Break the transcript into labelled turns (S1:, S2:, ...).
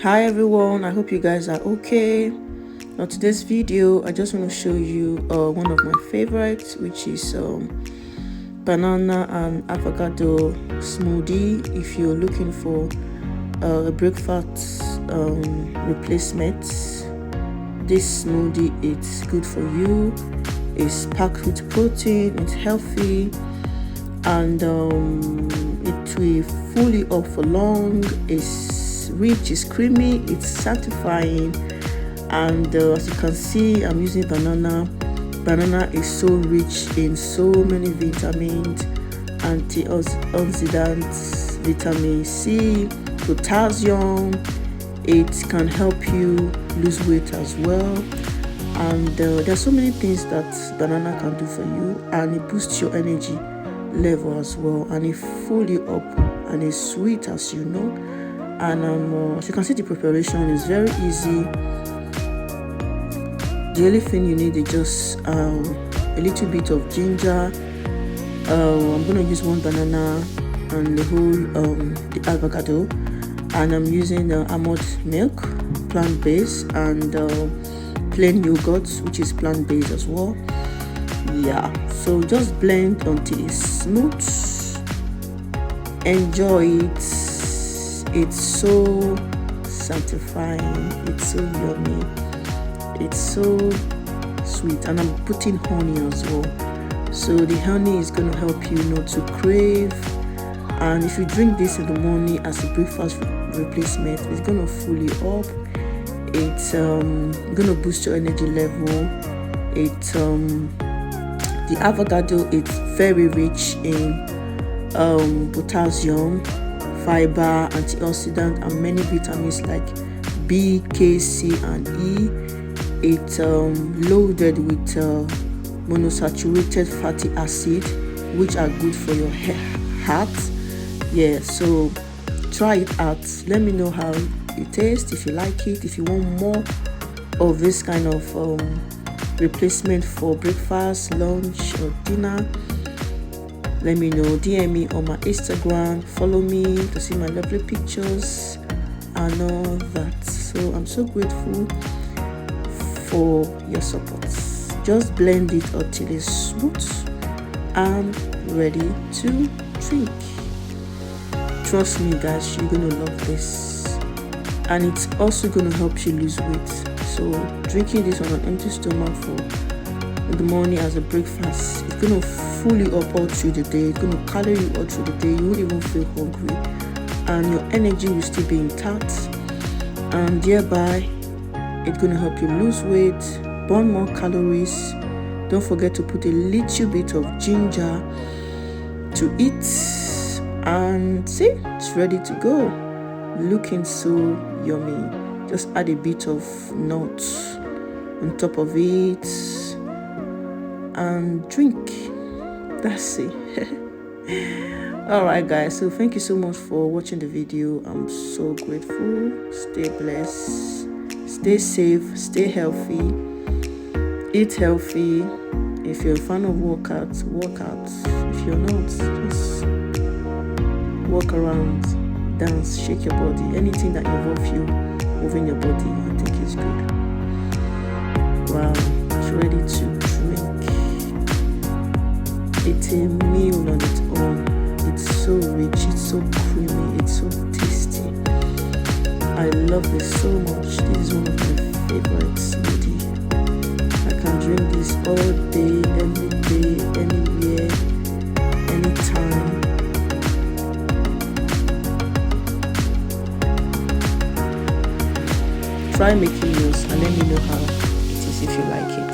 S1: Hi everyone, I hope you guys are okay. Now today's video I just want to show you one of my favorites, which is banana and avocado smoothie. If you're looking for a breakfast replacement, this smoothie it's good for you. It's packed with protein, it's healthy, and it will full you up for long. It's rich, it's creamy, it's satisfying, and as you can see, I'm using banana. Banana is so rich in so many vitamins, antioxidants, vitamin C, potassium. It can help you lose weight as well, and there's so many things that banana can do for you, and it boosts your energy level as well, and it full you up, and it's sweet, as you know. And as you can see, the preparation is very easy. The only thing you need is just a little bit of ginger. I'm gonna use one banana and the whole the avocado, and I'm using almond milk, plant-based, and plain yogurt, which is plant-based as well. Yeah, so just blend until it's smooth. Enjoy it. It's so satisfying, it's so yummy, it's so sweet, and I'm putting honey as well. So the honey is going to help you not to crave, and if you drink this in the morning as a breakfast replacement, it's going to full you up. It's going to boost your energy level. It's the avocado, it's very rich in potassium, fiber, antioxidant, and many vitamins like B, K, C, and E. It's loaded with monosaturated fatty acid, which are good for your heart. Yeah, so try it out. Let me know how it tastes, if you like it. If you want more of this kind of replacement for breakfast, lunch, or dinner, let me know. DM me on my Instagram, follow me to see my lovely pictures and all that. So I'm so grateful for your support. Just blend it until it's smooth and ready to drink. Trust me guys, you're gonna love this, and it's also gonna help you lose weight. So drinking this on an empty stomach for in the morning as a breakfast, it's gonna full you up all through the day. It's gonna calorie you all through the day. You won't even feel hungry, and your energy will still be intact, and thereby it's gonna help you lose weight, burn more calories. Don't forget to put a little bit of ginger to it, and see, it's ready to go. Looking so yummy. Just add a bit of nuts on top of it and drink. That's it. All right guys, so thank you so much for watching the video. I'm so grateful. Stay blessed, stay safe, stay healthy, eat healthy. If you're a fan of workouts, work out. If you're not, just walk around, dance, shake your body. Anything that involves you moving your body, I think is good. Wow, it's ready to drink. It's a meal on its own. It's so rich, it's so creamy, it's so tasty. I love this so much. This is one of my favorite smoothies. I can drink this all day, every day, anywhere, anytime. Try making yours and let me know how it is if you like it.